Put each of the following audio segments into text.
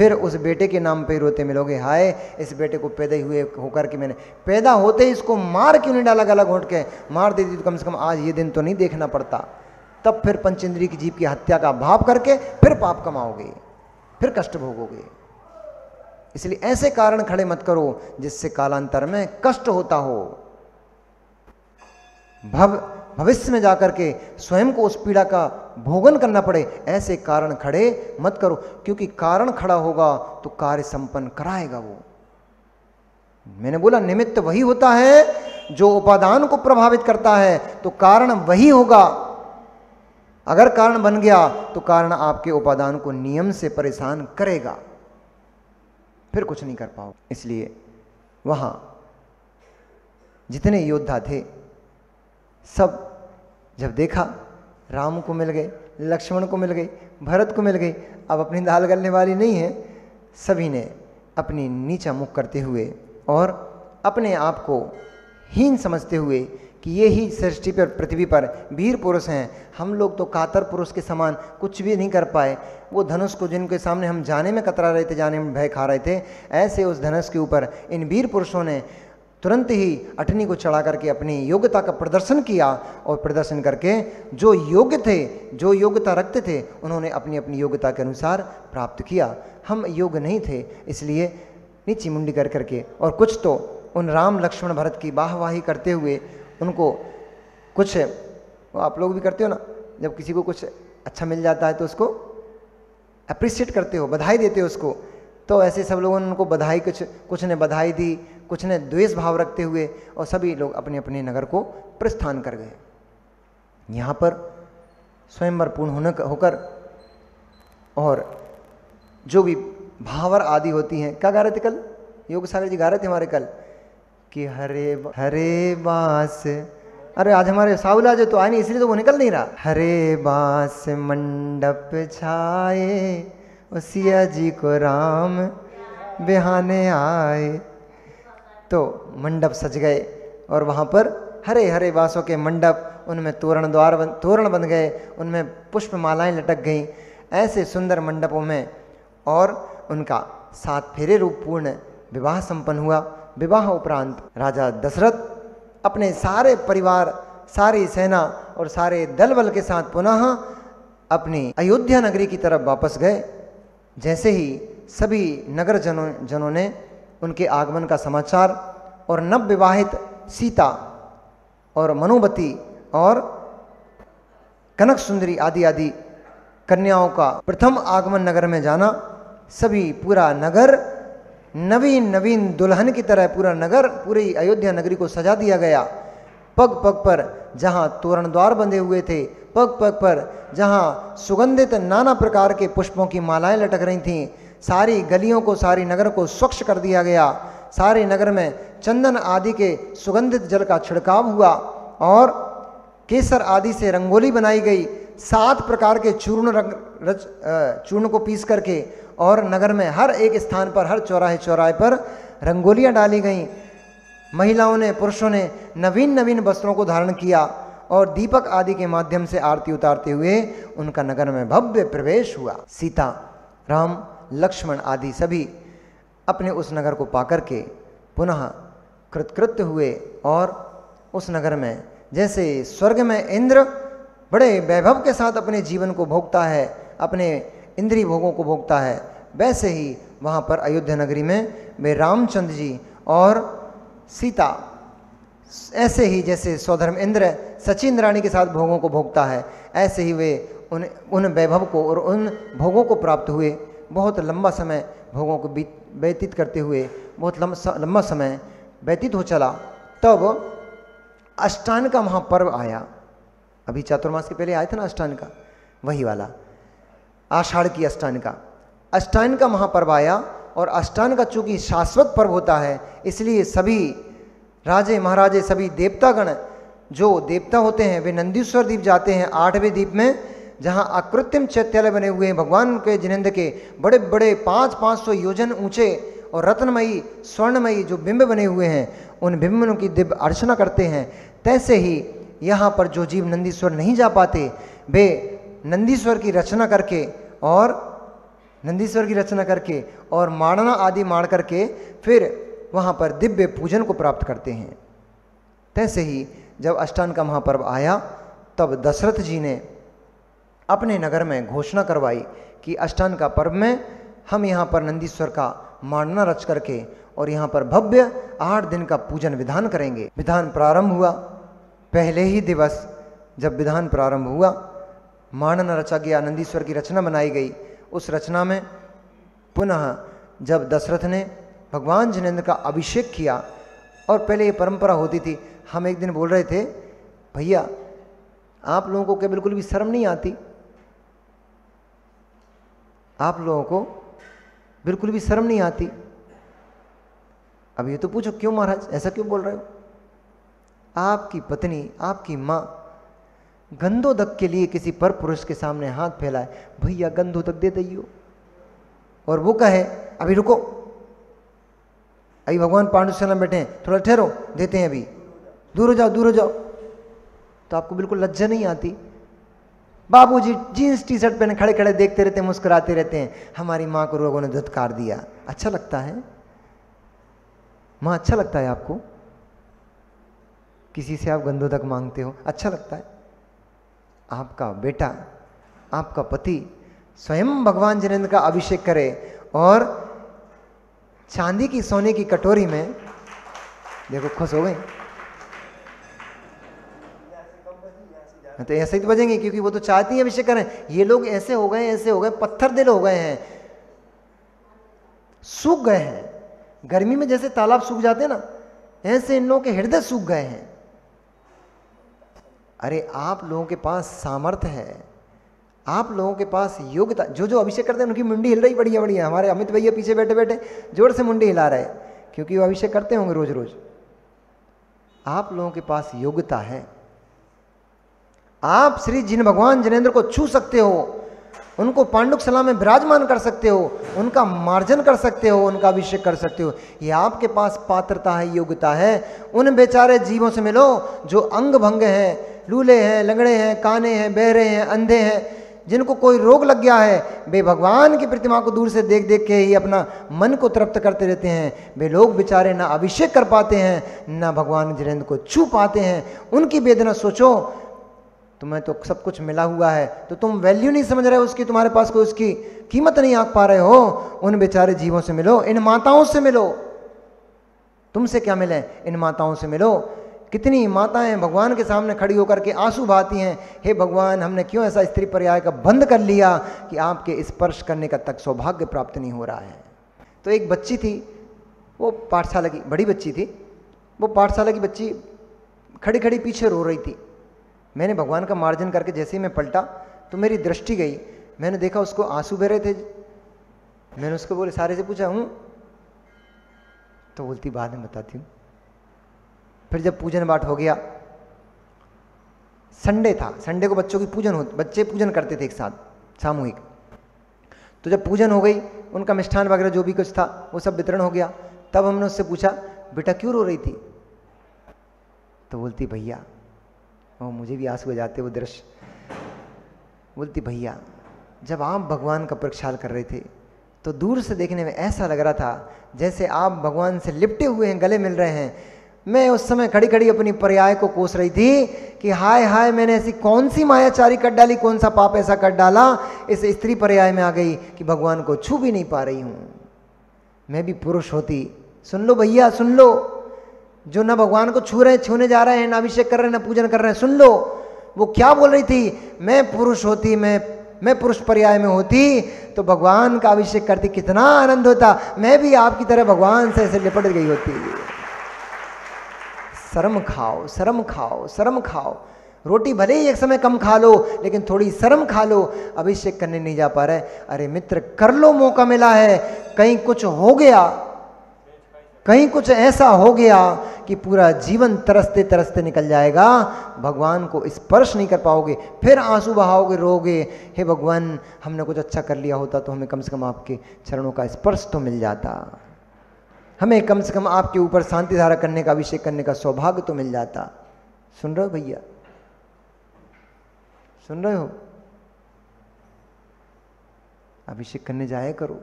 फिर उस बेटे के नाम पे रोते मिलोगे, हाय इस बेटे को पैदा हुए होकर के मैंने पैदा होते ही इसको मार क्यों नहीं डाला, गला घोंट के मार देती तो कम से कम आज ये दिन तो नहीं देखना पड़ता। तब फिर पंचेंद्रिय की जीव की हत्या का भाव करके फिर पाप कमाओगे, फिर कष्ट भोगोगे। इसलिए ऐसे कारण खड़े मत करो जिससे कालांतर में कष्ट होता हो, भविष्य में जाकर के स्वयं को उस पीड़ा का भोगन करना पड़े। ऐसे कारण खड़े मत करो, क्योंकि कारण खड़ा होगा तो कार्य संपन्न कराएगा वो। मैंने बोला निमित्त वही होता है जो उपादान को प्रभावित करता है, तो कारण वही होगा। अगर कारण बन गया तो कारण आपके उपादान को नियम से परेशान करेगा, फिर कुछ नहीं कर पाओ। इसलिए वहां जितने योद्धा थे सब जब देखा राम को मिल गए, लक्ष्मण को मिल गई, भरत को मिल गई, अब अपनी दाल गलने वाली नहीं है। सभी ने अपनी नीचा मुख करते हुए और अपने आप को हीन समझते हुए कि ये ही सृष्टि पर पृथ्वी पर वीर पुरुष हैं, हम लोग तो कातर पुरुष के समान कुछ भी नहीं कर पाए। वो धनुष को जिनके सामने हम जाने में कतरा रहे थे, जाने में भय खा रहे थे, ऐसे उस धनुष के ऊपर इन वीर पुरुषों ने तुरंत ही अटनी को चढ़ा करके अपनी योग्यता का प्रदर्शन किया, और प्रदर्शन करके जो योग्य थे, जो योग्यता रखते थे, उन्होंने अपनी अपनी योग्यता के अनुसार प्राप्त किया। हम योग्य नहीं थे, इसलिए नीची मुंडी कर करके और कुछ तो उन राम लक्ष्मण भरत की वाहवाही करते हुए उनको कुछ, आप लोग भी करते हो ना, जब किसी को कुछ अच्छा मिल जाता है तो उसको अप्रिशिएट करते हो, बधाई देते हो उसको। तो ऐसे सब लोगों ने उनको बधाई, कुछ ने बधाई दी, कुछ ने द्वेष भाव रखते हुए, और सभी लोग अपने अपने नगर को प्रस्थान कर गए। यहाँ पर स्वयंवर पूर्ण होकर और जो भी भावर आदि होती हैं, क्या गा रहे थे कल, योग सागर जी गा रहे थे हमारे कल कि हरे हरे बास, अरे आज हमारे साहुला जो तो आए नहीं, इसलिए तो वो निकल नहीं रहा। हरे बास मंडप छाए, सिया जी को राम बिहाने आए। तो मंडप सज गए और वहाँ पर हरे हरे बासों के मंडप, उनमें तोरण बन गए, उनमें पुष्प मालाएं लटक गईं। ऐसे सुंदर मंडपों में और उनका 7 फेरे रूप पूर्ण विवाह संपन्न हुआ। विवाह उपरांत राजा दशरथ अपने सारे परिवार, सारी सेना और सारे दल बल के साथ पुनः अपनी अयोध्या नगरी की तरफ वापस गए। जैसे ही सभी नगर जनों ने उनके आगमन का समाचार और नवविवाहित सीता और मनोवती और कनक सुंदरी आदि आदि कन्याओं का प्रथम आगमन नगर में जाना, सभी पूरा नगर नवीन दुल्हन की तरह पूरा नगर, पूरी अयोध्या नगरी को सजा दिया गया। पग पग पर जहाँ तोरण द्वार बंधे हुए थे, पग पग पर जहाँ सुगंधित नाना प्रकार के पुष्पों की मालाएं लटक रही थीं, सारी गलियों को, सारी नगर को स्वच्छ कर दिया गया। सारे नगर में चंदन आदि के सुगंधित जल का छिड़काव हुआ और केसर आदि से रंगोली बनाई गई। 7 प्रकार के चूर्ण को पीस करके और नगर में हर एक स्थान पर, हर चौराहे पर रंगोलियां डाली गईं। महिलाओं ने, पुरुषों ने नवीन वस्त्रों को धारण किया और दीपक आदि के माध्यम से आरती उतारते हुए उनका नगर में भव्य प्रवेश हुआ। सीता, राम, लक्ष्मण आदि सभी अपने उस नगर को पाकर के पुनः कृतकृत्य हुए और उस नगर में जैसे स्वर्ग में इंद्र बड़े वैभव के साथ अपने जीवन को भोगता है, अपने इंद्रिय भोगों को भोगता है, वैसे ही वहाँ पर अयोध्या नगरी में वे रामचंद्र जी और सीता ऐसे ही जैसे सौधर्म इंद्र सचिन रानी के साथ भोगों को भोगता है, ऐसे ही वे उन वैभव को और उन भोगों को प्राप्त हुए। बहुत लंबा समय भोगों को व्यतीत करते हुए बहुत लंबा समय व्यतीत हो चला। तब अष्टान का महापर्व आया। अभी चातुर्मास के पहले आया था ना अष्टान का, वही वाला आषाढ़ की अष्टान का महापर्व आया। और अष्टान का चूंकि शाश्वत पर्व होता है, इसलिए सभी राजे महाराजे, सभी देवतागण जो देवता होते हैं वे नंदीश्वर द्वीप जाते हैं। 8वें द्वीप में जहाँ अकृत्रिम चैत्यालय बने हुए हैं, भगवान के जिनेंद्र के बड़े बड़े 500-500 योजन ऊंचे और रत्नमयी स्वर्णमयी जो बिंब बने हुए हैं, उन बिंबों की दिव्य अर्चना करते हैं। तैसे ही यहाँ पर जो जीव नंदीश्वर नहीं जा पाते, वे नंदीश्वर की रचना करके और नंदीश्वर की रचना करके और माणना आदि मार करके फिर वहाँ पर दिव्य पूजन को प्राप्त करते हैं। तैसे ही जब अष्टान का महापर्व आया तब दशरथ जी ने अपने नगर में घोषणा करवाई कि अष्टान का पर्व में हम यहाँ पर नंदीश्वर का मांडना रच करके और यहाँ पर भव्य 8 दिन का पूजन विधान करेंगे। विधान प्रारंभ हुआ। पहले ही दिवस जब विधान प्रारंभ हुआ, मांडना रचा गया, नंदीश्वर की रचना बनाई गई। उस रचना में पुनः जब दशरथ ने भगवान जिनेंद्र का अभिषेक किया, और पहले ये परंपरा होती थी, हम एक दिन बोल रहे थे भैया आप लोगों को क्या बिल्कुल भी शर्म नहीं आती? आप लोगों को बिल्कुल भी शर्म नहीं आती? अब ये तो पूछो क्यों महाराज, ऐसा क्यों बोल रहे हो? आपकी पत्नी, आपकी माँ गंधोदक के लिए किसी पर पुरुष के सामने हाथ फैलाए, भैया गंधोदक दे दइयो, और वो कहे अभी रुको, अभी भगवान पांडुसेना में बैठे हैं, थोड़ा ठहरो, देते हैं, अभी दूर हो जाओ, दूर हो जाओ, तो आपको बिल्कुल लज्जा नहीं आती? बाबूजी जीन्स टी शर्ट पहने खड़े खड़े देखते रहते हैं, मुस्कुराते रहते हैं, हमारी माँ को लोगों ने धुतकार दिया। अच्छा लगता है माँ? अच्छा लगता है आपको? किसी से आप गंधोदक मांगते हो, अच्छा लगता है? आपका बेटा, आपका पति स्वयं भगवान जिनेंद्र का अभिषेक करे और चांदी की सोने की कटोरी में, देखो खुश हो गए, तो ऐसे ही तो बजेंगे, क्योंकि वो तो चाहती है अभिषेक करें। ये लोग ऐसे हो गए, ऐसे हो गए, पत्थर दिल हो गए हैं, सूख गए हैं। गर्मी में जैसे तालाब सूख जाते हैं ना, ऐसे इन लोगों के हृदय सूख गए हैं। अरे आप लोगों के पास सामर्थ्य है, आप लोगों के पास योग्यता, जो जो अभिषेक करते हैं उनकी मुंडी हिल रही बढ़िया बढ़िया। हमारे अमित भैया पीछे बैठे बैठे जोर से मुंडी हिला रहे, क्योंकि वो अभिषेक करते होंगे रोज रोज। आप लोगों के पास योग्यता है, आप श्री जिन भगवान जिनेंद्र को छू सकते हो, उनको पांडुक सला में विराजमान कर सकते हो, उनका मार्जन कर सकते हो, उनका अभिषेक कर सकते हो। ये आपके पास पात्रता है, योग्यता है। उन बेचारे जीवों से मिलो जो अंग भंग हैं, लूले हैं, लंगड़े हैं, काने हैं, बहरे हैं, अंधे हैं, जिनको कोई रोग लग गया है। वे भगवान की प्रतिमा को दूर से देख देख के ही अपना मन को तृप्त करते रहते हैं। वे लोग बेचारे ना अभिषेक कर पाते हैं, ना भगवान जिनेंद्र को छू पाते हैं। उनकी वेदना सोचो। तुम्हें तो सब कुछ मिला हुआ है, तो तुम वैल्यू नहीं समझ रहे हो उसकी, तुम्हारे पास कोई उसकी कीमत नहीं आंक पा रहे हो। उन बेचारे जीवों से मिलो, इन माताओं से मिलो। तुमसे क्या मिले, इन माताओं से मिलो। कितनी माताएं भगवान के सामने खड़ी होकर के आंसू बहाती हैं, हे भगवान हमने क्यों ऐसा स्त्री पर्याय का बंद कर लिया कि आपके स्पर्श करने का तक सौभाग्य प्राप्त नहीं हो रहा है। तो एक बच्ची थी, वो पाठशाला की बड़ी बच्ची थी, वो पाठशाला की बच्ची खड़ी खड़ी पीछे रो रही थी। मैंने भगवान का मार्जन करके जैसे ही मैं पलटा तो मेरी दृष्टि गई, मैंने देखा उसको आंसू बह रहे थे। मैंने उसको बोले सारे से पूछा हूँ, तो बोलती बाद में बताती हूँ। फिर जब पूजन पाठ हो गया, संडे था, संडे को बच्चों की पूजन होती, बच्चे पूजन करते थे एक साथ सामूहिक। तो जब पूजन हो गई, उनका मिष्ठान वगैरह जो भी कुछ था वो सब वितरण हो गया। तब हमने उससे पूछा बेटा क्यों रो रही थी? तो बोलती भैया, और मुझे भी आंसू आ जाते वो दृश्य। बोलती भैया जब आप भगवान का प्रक्षाल कर रहे थे तो दूर से देखने में ऐसा लग रहा था जैसे आप भगवान से लिपटे हुए हैं, गले मिल रहे हैं। मैं उस समय खड़ी खड़ी अपनी पर्याय को कोस रही थी कि हाय हाय मैंने ऐसी कौन सी मायाचारी कर डाली, कौन सा पाप ऐसा कर डाला, इस स्त्री पर्याय में आ गई कि भगवान को छू भी नहीं पा रही हूँ। मैं भी पुरुष होती, सुन लो भैया सुन लो, जो ना भगवान को छू रहे हैं, छूने जा रहे हैं, ना अभिषेक कर रहे हैं, ना पूजन कर रहे हैं, सुन लो वो क्या बोल रही थी। मैं पुरुष होती, मैं पुरुष पर्याय में होती तो भगवान का अभिषेक करती, कितना आनंद होता। मैं भी आपकी तरह भगवान से ऐसे लिपट गई होती। शर्म खाओ, शर्म खाओ, शर्म खाओ। रोटी भले ही एक समय कम खा लो, लेकिन थोड़ी शर्म खा लो। अभिषेक करने नहीं जा पा रहे, अरे मित्र कर लो, मौका मिला है। कहीं कुछ हो गया, कहीं कुछ ऐसा हो गया कि पूरा जीवन तरसते तरसते निकल जाएगा, भगवान को स्पर्श नहीं कर पाओगे, फिर आंसू बहाओगे, रोगे, हे भगवान हमने कुछ अच्छा कर लिया होता तो हमें कम से कम आपके चरणों का स्पर्श तो मिल जाता, हमें कम से कम आपके ऊपर शांति धारा करने का, अभिषेक करने का सौभाग्य तो मिल जाता। सुन रहे हो भैया, सुन रहे हो? अभिषेक करने जाया करो,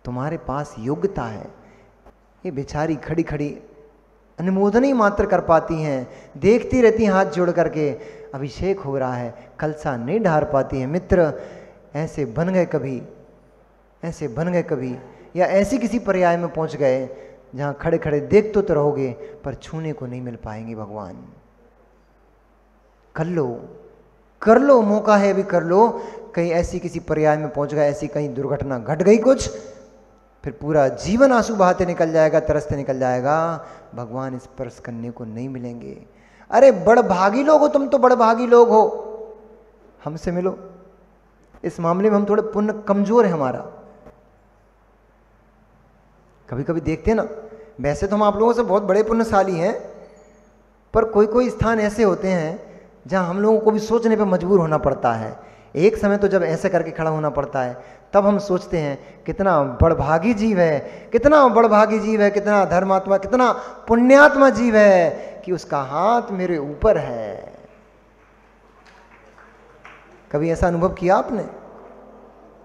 तुम्हारे पास योग्यता है। ये बेचारी खड़ी खड़ी अनुमोदन ही मात्र कर पाती हैं, देखती रहती हैं हाथ जोड़ करके, अभिषेक हो रहा है, कलसा नहीं ढार पाती है। मित्र, ऐसे बन गए कभी, ऐसे बन गए कभी, या ऐसी किसी पर्याय में पहुंच गए जहां खड़े खड़े देख तो रहोगे पर छूने को नहीं मिल पाएंगे भगवान। कर लो, मौका है अभी, कर लो। कहीं ऐसी किसी पर्याय में पहुंच गए, ऐसी कहीं दुर्घटना घट गई कुछ, फिर पूरा जीवन आंसू बहाते निकल जाएगा, तरसते निकल जाएगा, भगवान स्पर्श करने को नहीं मिलेंगे। अरे बड़भागी लोग हो तुम, तो बड़भागी लोग हो, हमसे मिलो। इस मामले में हम थोड़े पुण्य कमजोर है हमारा। कभी कभी देखते हैं ना, वैसे तो हम आप लोगों से बहुत बड़े पुण्यशाली हैं, पर कोई कोई स्थान ऐसे होते हैं जहां हम लोगों को भी सोचने पे मजबूर होना पड़ता है। एक समय तो जब ऐसे करके खड़ा होना पड़ता है, तब हम सोचते हैं कितना बड़भागी जीव है, कितना बड़भागी जीव है, कितना धर्मात्मा, कितना पुण्यात्मा जीव है कि उसका हाथ मेरे ऊपर है। कभी ऐसा अनुभव किया आपने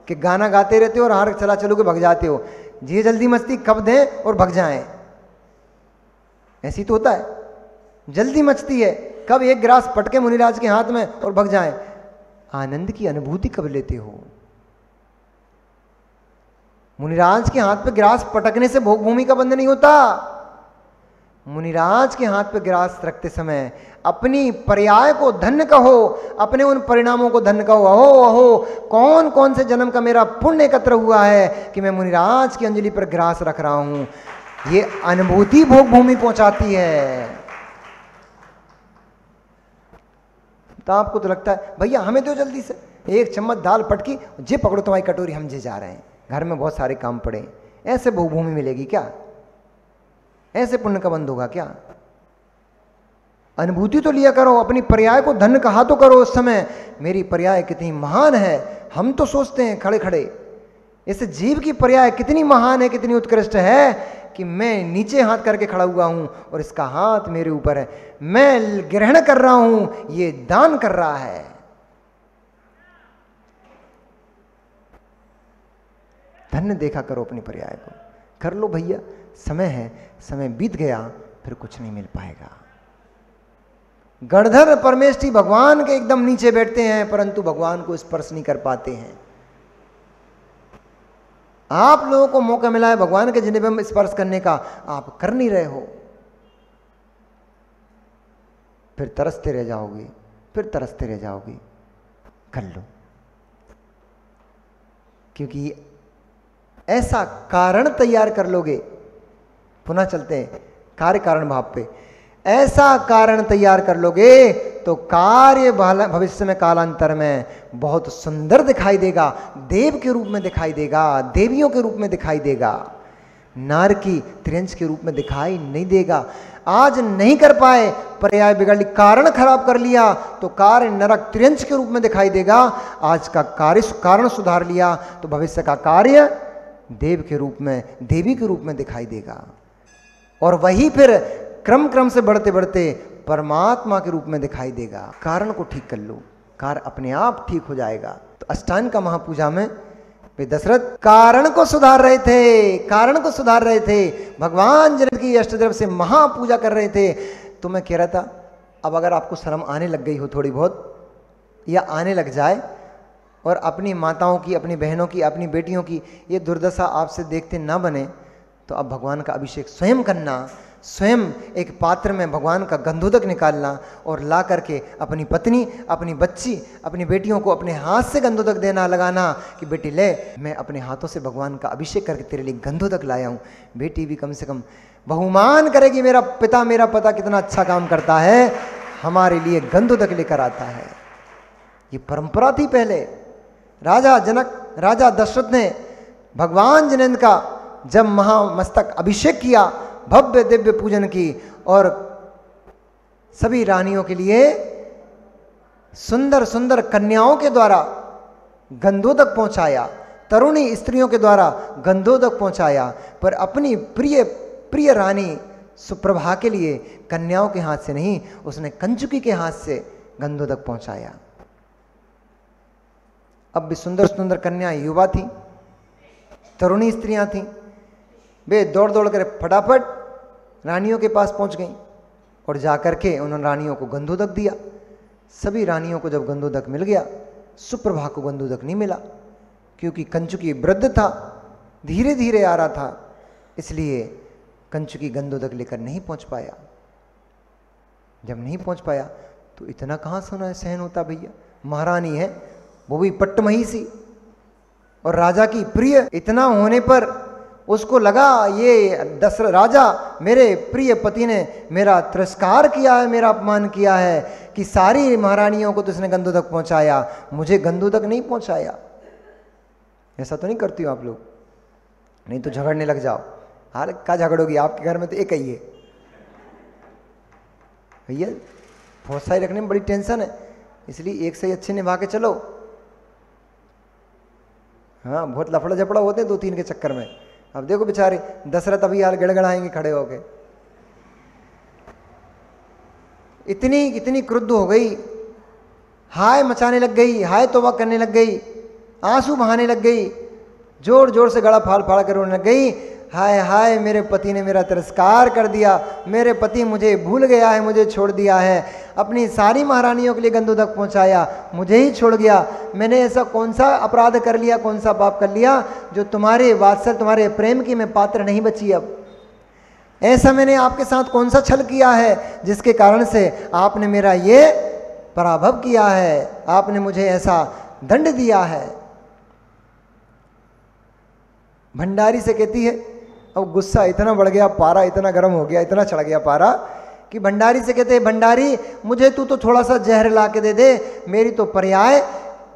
कि गाना गाते रहते हो और हार चला चलो के भग जाते हो, जी जल्दी मस्ती कब दें और भग जाएं? ऐसी तो होता है, जल्दी मचती है, कब एक गिलास पटके मुनिराज के हाथ में और भग जाएं। आनंद की अनुभूति कब लेते हो? मुनिराज के हाथ पे गिलास पटकने से भोग भूमि का बंध नहीं होता। मुनिराज के हाथ पे गिलास रखते समय अपनी पर्याय को धन्य कहो, अपने उन परिणामों को धन्य कहो। अहो अहो, कौन कौन से जन्म का मेरा पुण्य एकत्र हुआ है कि मैं मुनिराज की अंजलि पर गिलास रख रहा हूं। ये अनुभूति भोग भूमि पहुंचाती है। तो आपको तो लगता है भैया हमें तो जल्दी से एक चम्मच दाल पटकी, जे पकड़ो तुम्हारी कटोरी, हम जे जा रहे हैं, घर में बहुत सारे काम पड़े। ऐसे भोग भूमि मिलेगी क्या? ऐसे पुण्य का बंध होगा क्या? अनुभूति तो लिया करो, अपनी पर्याय को धन्य कहा तो करो। उस समय मेरी पर्याय कितनी महान है। हम तो सोचते हैं खड़े खड़े, इस जीव की पर्याय कितनी महान है, कितनी उत्कृष्ट है कि मैं नीचे हाथ करके खड़ा हुआ हूं और इसका हाथ मेरे ऊपर है, मैं ग्रहण कर रहा हूं, ये दान कर रहा है। धन्य देखा करो अपनी पर्याय को, कर लो भैया। समय है, समय बीत गया फिर कुछ नहीं मिल पाएगा। गणधर परमेष्ठी भगवान के एकदम नीचे बैठते हैं, परंतु भगवान को स्पर्श नहीं कर पाते हैं। आप लोगों को मौका मिला है भगवान के जिन्हें में स्पर्श करने का, आप कर नहीं रहे हो, फिर तरसते रह जाओगे, फिर तरसते रह जाओगे। कर लो, क्योंकि ऐसा कारण तैयार कर लोगे। पुनः चलते हैं कार्य कारण भाव पे। ऐसा कारण तैयार कर लोगे तो कार्य भविष्य में कालांतर में बहुत सुंदर दिखाई देगा, देव के रूप में दिखाई देगा, देवियों के रूप में दिखाई देगा, नार की त्रियंश के रूप में दिखाई नहीं देगा। आज नहीं कर पाए, पर्याय बिगड़ ली, कारण खराब कर लिया, तो कार्य नरक त्रियंश के रूप में दिखाई देगा। आज का कार्य कारण सुधार लिया तो भविष्य का कार्य देव के रूप में, देवी के रूप में दिखाई देगा। और वही फिर क्रम क्रम से बढ़ते बढ़ते परमात्मा के रूप में दिखाई देगा। कारण को ठीक कर लो, कार्य अपने आप ठीक हो जाएगा। तो अष्टांग का महापूजा में वे दशरथ कारण को सुधार रहे थे, कारण को सुधार रहे थे, भगवान जनक की अष्टद्रव्य से महापूजा कर रहे थे। तो मैं कह रहा था, अब अगर आपको शर्म आने लग गई हो थोड़ी बहुत, या आने लग जाए, और अपनी माताओं की, अपनी बहनों की, अपनी बेटियों की ये दुर्दशा आपसे देखते ना बने, तो अब भगवान का अभिषेक स्वयं करना, स्वयं एक पात्र में भगवान का गंधोदक निकालना और ला करके अपनी पत्नी, अपनी बच्ची, अपनी बेटियों को अपने हाथ से गंधोदक देना, लगाना कि बेटी ले, मैं अपने हाथों से भगवान का अभिषेक करके तेरे लिए गंधोदक लाया हूँ। बेटी भी कम से कम बहुमान करेगी, मेरा पिता, मेरा पता कितना अच्छा काम करता है, हमारे लिए गंधोदक लेकर आता है। ये परंपरा थी पहले। राजा जनक, राजा दशरथ ने भगवान जिनेंद्र का जब महामस्तक अभिषेक किया, भव्य दिव्य पूजन की, और सभी रानियों के लिए सुंदर सुंदर कन्याओं के द्वारा गंधोदक पहुंचाया, तरुणी स्त्रियों के द्वारा गंधोदक पहुंचाया, पर अपनी प्रिय प्रिय रानी सुप्रभा के लिए कन्याओं के हाथ से नहीं, उसने कंचुकी के हाथ से गंधोदक पहुंचाया। अब भी सुंदर सुंदर कन्याएं युवा थी, तरुणी स्त्रियां थीं। वे दौड़ दौड़ कर फटाफट रानियों के पास पहुंच गईं और जाकर के उन्होंने रानियों को गंधोदक दिया। सभी रानियों को जब गंधोदक मिल गया, सुप्रभा को गंधोदक नहीं मिला, क्योंकि कंचुकी वृद्ध था, धीरे धीरे आ रहा था, इसलिए कंचुकी गंधोदक लेकर नहीं पहुंच पाया। जब नहीं पहुंच पाया तो इतना कहाँ सोना सहन होता भैया, महारानी है वो भी पट्टमही सी और राजा की प्रिय, इतना होने पर उसको लगा ये दशरथ राजा मेरे प्रिय पति ने मेरा तिरस्कार किया है, मेरा अपमान किया है कि सारी महारानियों को तो उसने गंधोदक पहुंचाया, मुझे गंधोदक नहीं पहुंचाया। ऐसा तो नहीं करती हो आप लोग? नहीं तो झगड़ने लग जाओ। हाल क्या झगड़ोगी, आपके घर में तो एक ही है भैया, बहुत सारी रखने में बड़ी टेंशन है, इसलिए एक से अच्छे निभा के चलो। हाँ, बहुत लफड़ा झपड़ा होते हैं दो तीन के चक्कर में। अब देखो बेचारे दशरथ अभी यार गड़गड़ाएंगे खड़े होके, इतनी क्रुद्ध हो गई, हाय मचाने लग गई, हाय तौबा करने लग गई, आंसू बहाने लग गई, जोर जोर से गला फाड़ फाड़ कर रोने लग गई, हाय हाय मेरे पति ने मेरा तिरस्कार कर दिया, मेरे पति मुझे भूल गया है, मुझे छोड़ दिया है, अपनी सारी महारानियों के लिए गंधोदक पहुंचाया, मुझे ही छोड़ गया। मैंने ऐसा कौन सा अपराध कर लिया, कौन सा पाप कर लिया जो तुम्हारे वात्सल्य तुम्हारे प्रेम की मैं पात्र नहीं बची। अब ऐसा मैंने आपके साथ कौन सा छल किया है जिसके कारण से आपने मेरा ये पराभव किया है, आपने मुझे ऐसा दंड दिया है। भंडारी से कहती है, अब गुस्सा इतना बढ़ गया, पारा इतना गर्म हो गया, इतना चढ़ गया पारा कि भंडारी से कहते हैं, भंडारी मुझे तू तो थोड़ा सा जहर ला के दे दे, मेरी तो पर्याय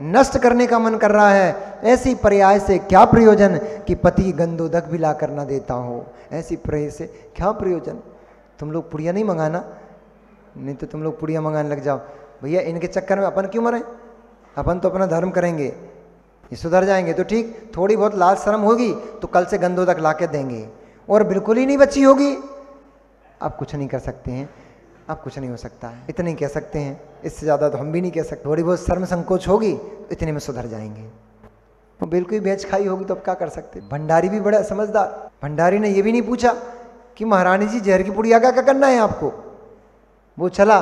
नष्ट करने का मन कर रहा है। ऐसी पर्याय से क्या प्रयोजन कि पति गंधोदक भी ला कर ना देता हो, ऐसी पर्याय से क्या प्रयोजन। तुम लोग पुड़िया नहीं मंगाना, नहीं तो तुम लोग पुड़िया मंगाने लग जाओ। भैया इनके चक्कर में अपन क्यों मरें, अपन तो अपना धर्म करेंगे, ये सुधर जाएंगे तो ठीक, थोड़ी बहुत लाज शर्म होगी तो कल से गंधोदक ला के देंगे, और बिल्कुल ही नहीं बची होगी, आप कुछ नहीं कर सकते हैं, अब कुछ नहीं हो सकता है, इतने कह सकते हैं, इससे ज़्यादा तो हम भी नहीं कह सकते। थोड़ी बहुत शर्म संकोच होगी तो इतने में सुधर जाएंगे। वो बिल्कुल ही बेच खाई होगी तो अब क्या कर सकते। भंडारी भी बड़ा समझदार, भंडारी ने ये भी नहीं पूछा कि महारानी जी जहर की पुड़िया क्या करना है आपको। वो चला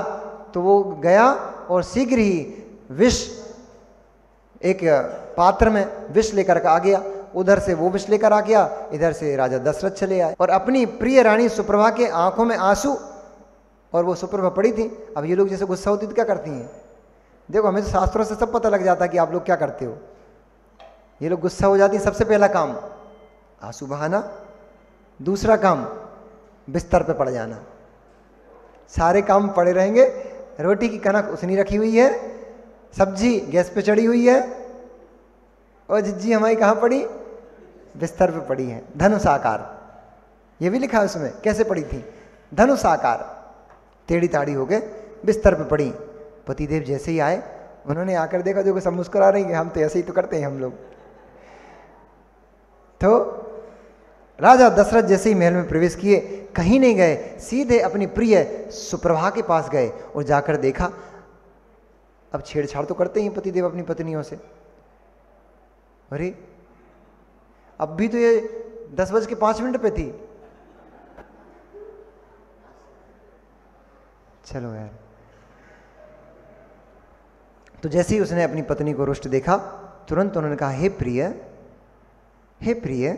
तो वो गया और शीघ्र ही विष, एक पात्र में विष लेकर आ गया, उधर से वो विष लेकर आ गया, इधर से राजा दशरथ चले आए और अपनी प्रिय रानी सुप्रभा के आंखों में आंसू, और वो सुप्रभा पड़ी थी। अब ये लोग जैसे गुस्सा होती तो क्या करती हैं, देखो हमें तो शास्त्रों से सब पता लग जाता है कि आप लोग क्या करते हो। ये लोग गुस्सा हो जाती, सबसे पहला काम आंसू बहाना, दूसरा काम बिस्तर पे पड़ जाना, सारे काम पड़े रहेंगे। रोटी की कनक उसनी रखी हुई है, सब्जी गैस पे चढ़ी हुई है, और जिज्जी हमारी कहाँ पड़ी, बिस्तर पे पड़ी है, धनुष आकार। ये भी लिखा है उसमें कैसे पड़ी थी, धनुष आकार, टेढ़ी ताड़ी होके बिस्तर पे पड़ी। पतिदेव जैसे ही आए, उन्होंने आकर देखा, देखो सब मुस्कुरा रही हैं, हम तो ऐसे ही तो करते हैं हम लोग। तो राजा दशरथ जैसे ही महल में प्रवेश किए, कहीं नहीं गए, सीधे अपनी प्रिय सुप्रभा के पास गए और जाकर देखा। अब छेड़छाड़ तो करते ही पतिदेव अपनी पत्नियों से, अरे अब भी तो ये 10:05 पे थी। चलो यार, तो जैसे ही उसने अपनी पत्नी को रुष्ट देखा, तुरंत उन्होंने कहा, हे प्रिय, हे प्रिय,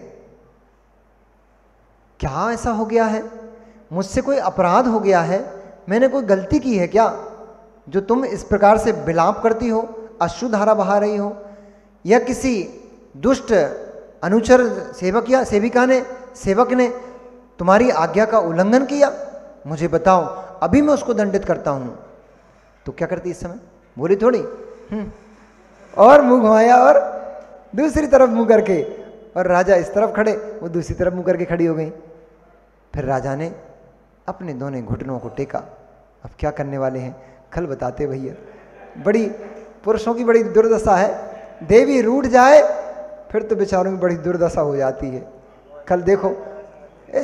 क्या ऐसा हो गया है, मुझसे कोई अपराध हो गया है, मैंने कोई गलती की है क्या जो तुम इस प्रकार से विलाप करती हो, अश्रुधारा बहा रही हो, या किसी दुष्ट अनुचर सेवक या सेवक ने तुम्हारी आज्ञा का उल्लंघन किया, मुझे बताओ, अभी मैं उसको दंडित करता हूं। तो क्या करती इस समय, बोली थोड़ी, और मुंह घुमाया और दूसरी तरफ मुंह करके, और राजा इस तरफ खड़े, वो दूसरी तरफ मुंह करके खड़ी हो गई। फिर राजा ने अपने दोनों घुटनों को टेका। अब क्या करने वाले हैं, कल बताते भैया। बड़ी पुरुषों की बड़ी दुर्दशा है, देवी रूठ जाए फिर तो बेचारों की बड़ी दुर्दशा हो जाती है। कल देखो,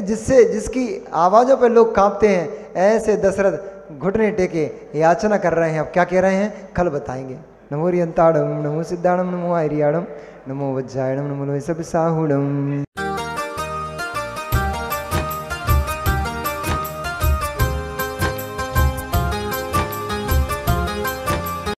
जिसकी आवाज़ों पर लोग कांपते हैं, ऐसे दशरथ घुटने टेके याचना कर रहे हैं। अब क्या कह रहे हैं, कल बताएंगे। नमो रियंताड़म, नमो सिद्धाणम, नमो आयरियाणम, नमो वज्रायणम, नमो लोहिसपिसाहुणम।